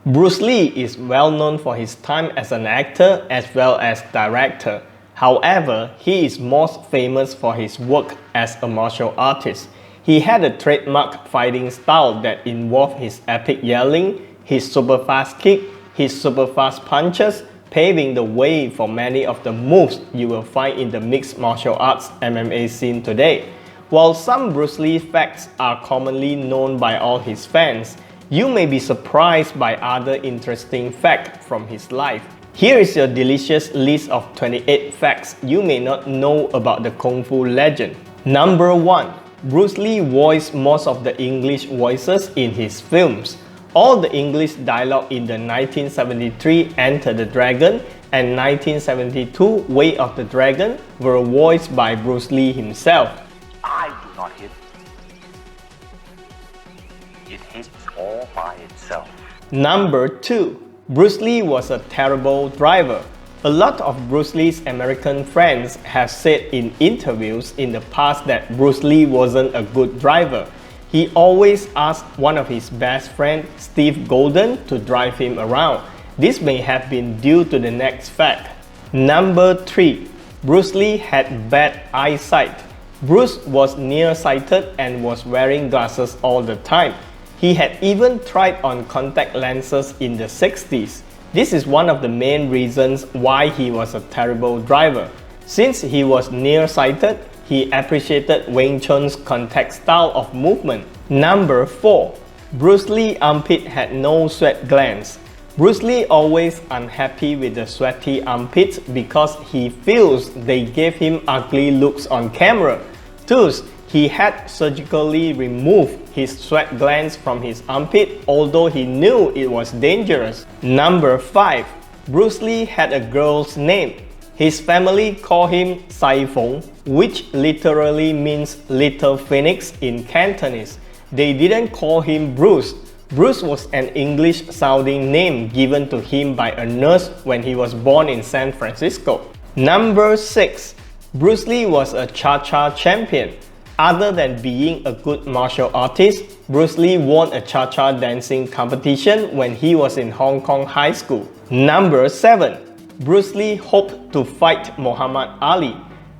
Bruce Lee is well known for his time as an actor as well as director. However, he is most famous for his work as a martial artist. He had a trademark fighting style that involved his epic yelling, his super fast kick, his super fast punches, paving the way for many of the moves you will find in the mixed martial arts MMA scene today. While some Bruce Lee facts are commonly known by all his fans, you may be surprised by other interesting facts from his life. Here is your delicious list of 28 facts you may not know about the Kung Fu legend. Number 1. Bruce Lee voiced most of the English voices in his films. All the English dialogue in the 1973 Enter the Dragon and 1972 Way of the Dragon were voiced by Bruce Lee himself. I do not hit. It hits all by itself. Number 2. Bruce Lee was a terrible driver. A lot of Bruce Lee's American friends have said in interviews in the past that Bruce Lee wasn't a good driver. He always asked one of his best friends, Steve Golden, to drive him around. This may have been due to the next fact. Number 3. Bruce Lee had bad eyesight. Bruce was nearsighted and was wearing glasses all the time. He had even tried on contact lenses in the 60s. This is one of the main reasons why he was a terrible driver. Since he was nearsighted, he appreciated Wing Chun's contact style of movement. Number 4. Bruce Lee's armpit had no sweat glands. Bruce Lee always unhappy with the sweaty armpits because he feels they gave him ugly looks on camera. Thus, he had surgically removed his sweat glands from his armpit, although he knew it was dangerous. Number 5. Bruce Lee had a girl's name. His family called him Sai Feng, which literally means little phoenix in Cantonese. They didn't call him Bruce. Bruce was an English-sounding name given to him by a nurse when he was born in San Francisco. Number 6. Bruce Lee was a cha-cha champion. Other than being a good martial artist, Bruce Lee won a cha-cha dancing competition when he was in Hong Kong high school. Number 7. Bruce Lee hoped to fight Muhammad Ali.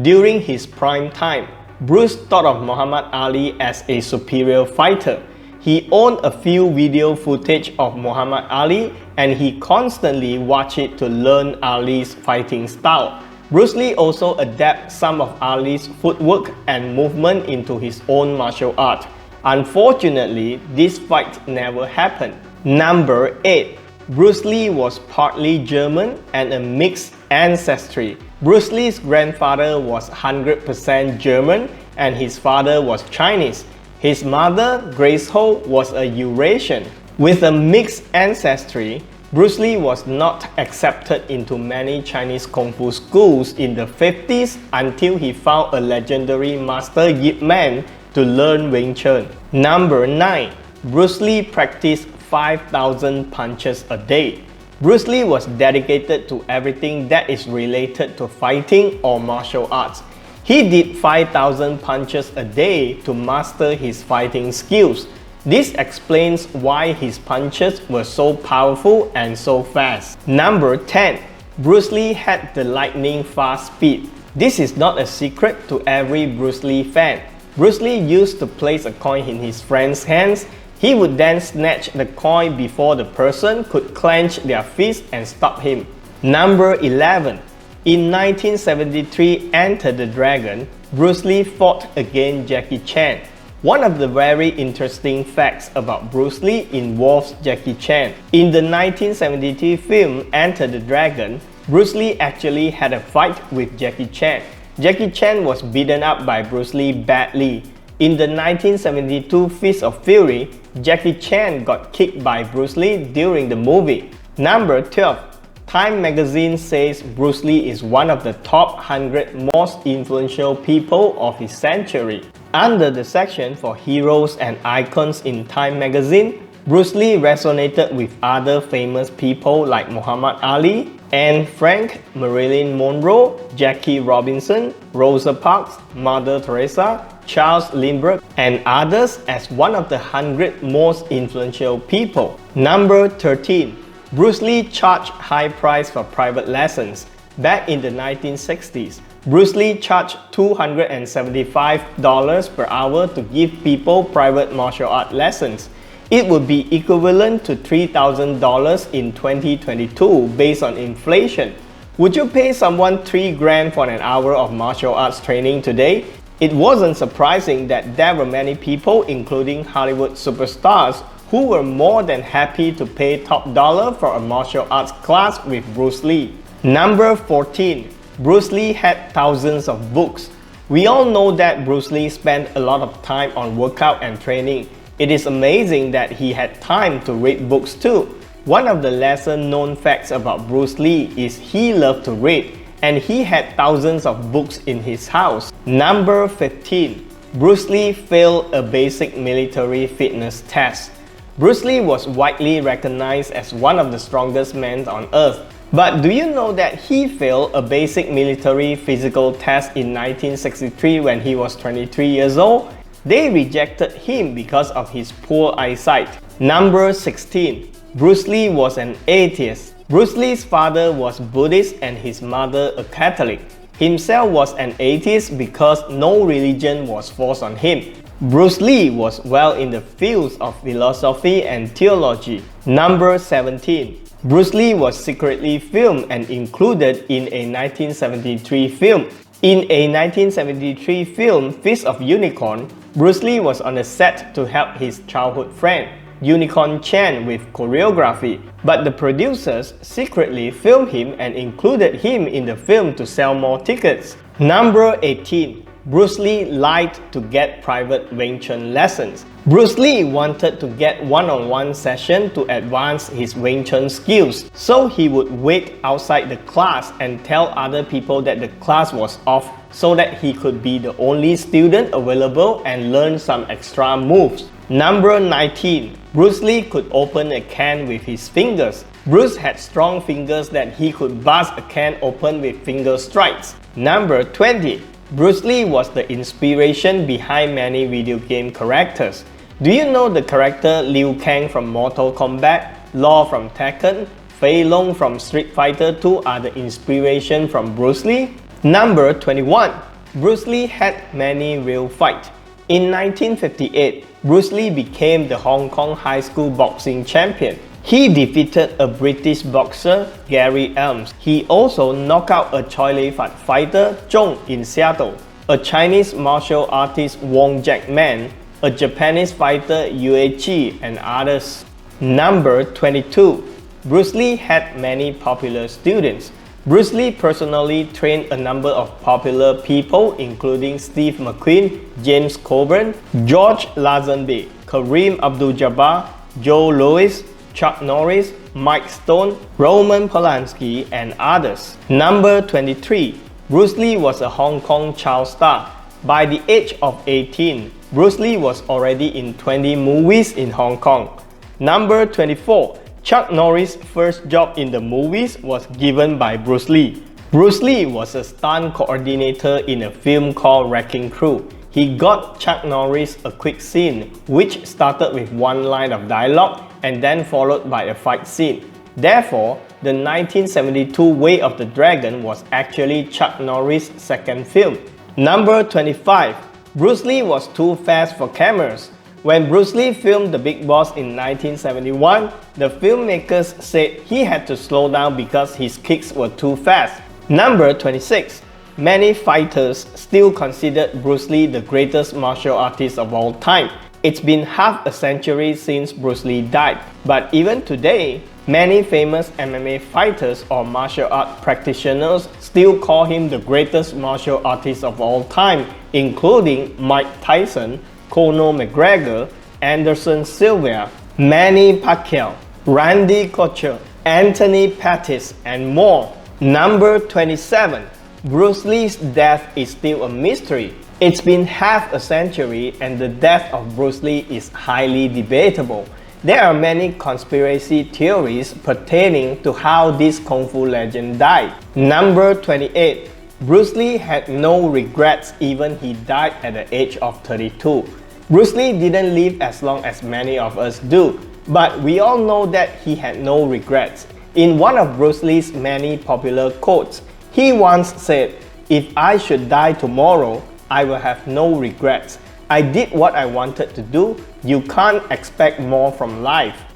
During his prime time, Bruce thought of Muhammad Ali as a superior fighter. He owned a few video footage of Muhammad Ali and he constantly watched it to learn Ali's fighting style. Bruce Lee also adapted some of Ali's footwork and movement into his own martial art. Unfortunately, this fight never happened. Number 8. Bruce Lee was partly German and a mixed ancestry. Bruce Lee's grandfather was 100% German and his father was Chinese. His mother, Grace Ho, was a Eurasian. With a mixed ancestry, Bruce Lee was not accepted into many Chinese Kung Fu schools in the 50s until he found a legendary master Yip Man to learn Wing Chun. Number 9. Bruce Lee practiced 5,000 punches a day. Bruce Lee was dedicated to everything that is related to fighting or martial arts. He did 5,000 punches a day to master his fighting skills. This explains why his punches were so powerful and so fast. Number 10. Bruce Lee had the lightning fast speed. This is not a secret to every Bruce Lee fan. Bruce Lee used to place a coin in his friend's hands. He would then snatch the coin before the person could clench their fist and stop him. Number 11. In 1973 Enter the Dragon, Bruce Lee fought against Jackie Chan. One of the very interesting facts about Bruce Lee involves Jackie Chan. In the 1973 film Enter the Dragon, Bruce Lee actually had a fight with Jackie Chan. Jackie Chan was beaten up by Bruce Lee badly. In the 1972 Fist of Fury, Jackie Chan got kicked by Bruce Lee during the movie. Number 12. Time magazine says Bruce Lee is one of the top 100 most influential people of his century. Under the section for heroes and icons in Time magazine, Bruce Lee resonated with other famous people like Muhammad Ali, Anne Frank, Marilyn Monroe, Jackie Robinson, Rosa Parks, Mother Teresa, Charles Lindbergh, and others as one of the 100 most influential people. Number 13. Bruce Lee charged high price for private lessons. Back in the 1960s, Bruce Lee charged $275 per hour to give people private martial art lessons. It would be equivalent to $3,000 in 2022 based on inflation. Would you pay someone $3 grand for an hour of martial arts training today? It wasn't surprising that there were many people, including Hollywood superstars, who were more than happy to pay top dollar for a martial arts class with Bruce Lee. Number 14. Bruce Lee had thousands of books. We all know that Bruce Lee spent a lot of time on workout and training. It is amazing that he had time to read books too. One of the lesser known facts about Bruce Lee is he loved to read, and he had thousands of books in his house. Number 15. Bruce Lee failed a basic military fitness test. Bruce Lee was widely recognized as one of the strongest men on earth. But do you know that he failed a basic military physical test in 1963 when he was 23 years old? They rejected him because of his poor eyesight. Number 16. Bruce Lee was an atheist. Bruce Lee's father was Buddhist and his mother a Catholic. Himself was an atheist because no religion was forced on him. Bruce Lee was well in the fields of philosophy and theology. Number 17. Bruce Lee was secretly filmed and included in a 1973 film. In a 1973 film, Fist of Unicorn, Bruce Lee was on the set to help his childhood friend, Unicorn Chan, with choreography, but the producers secretly filmed him and included him in the film to sell more tickets. Number 18. Bruce Lee lied to get private Wing Chun lessons. Bruce Lee wanted to get one-on-one session to advance his Wing Chun skills, so he would wait outside the class and tell other people that the class was off so that he could be the only student available and learn some extra moves. Number 19. Bruce Lee could open a can with his fingers. Bruce had strong fingers that he could bust a can open with finger strikes. Number 20. Bruce Lee was the inspiration behind many video game characters. Do you know the character Liu Kang from Mortal Kombat, Law from Tekken, Fei Long from Street Fighter 2 are the inspiration from Bruce Lee? Number 21. Bruce Lee had many real fights. In 1958, Bruce Lee became the Hong Kong high school boxing champion. He defeated a British boxer, Gary Elms. He also knocked out a Choi Lei Fat fighter, Chun, in Seattle, a Chinese martial artist, Wong Jack Man, a Japanese fighter, Yue Chi, and others. Number 22. Bruce Lee had many popular students. Bruce Lee personally trained a number of popular people including Steve McQueen, James Coburn, George Lazenby, Kareem Abdul-Jabbar, Joe Louis, Chuck Norris, Mike Stone, Roman Polanski, and others. Number 23. Bruce Lee was a Hong Kong child star. By the age of 18, Bruce Lee was already in 20 movies in Hong Kong. Number 24. Chuck Norris' first job in the movies was given by Bruce Lee. Bruce Lee was a stunt coordinator in a film called Wrecking Crew. He got Chuck Norris a quick scene, which started with one line of dialogue and then followed by a fight scene. Therefore, the 1972 Way of the Dragon was actually Chuck Norris' second film. Number 25. Bruce Lee was too fast for cameras. When Bruce Lee filmed The Big Boss in 1971, the filmmakers said he had to slow down because his kicks were too fast. Number 26. Many fighters still consider Bruce Lee the greatest martial artist of all time. It's been half a century since Bruce Lee died, but even today, many famous MMA fighters or martial art practitioners still call him the greatest martial artist of all time, including Mike Tyson, Conor McGregor, Anderson Silva, Manny Pacquiao, Randy Couture, Anthony Pettis, and more. Number 27. Bruce Lee's death is still a mystery. It's been half a century and the death of Bruce Lee is highly debatable. There are many conspiracy theories pertaining to how this Kung Fu legend died. Number 28. Bruce Lee had no regrets even he died at the age of 32. Bruce Lee didn't live as long as many of us do, but we all know that he had no regrets. In one of Bruce Lee's many popular quotes, he once said, "If I should die tomorrow, I will have no regrets. I did what I wanted to do. You can't expect more from life."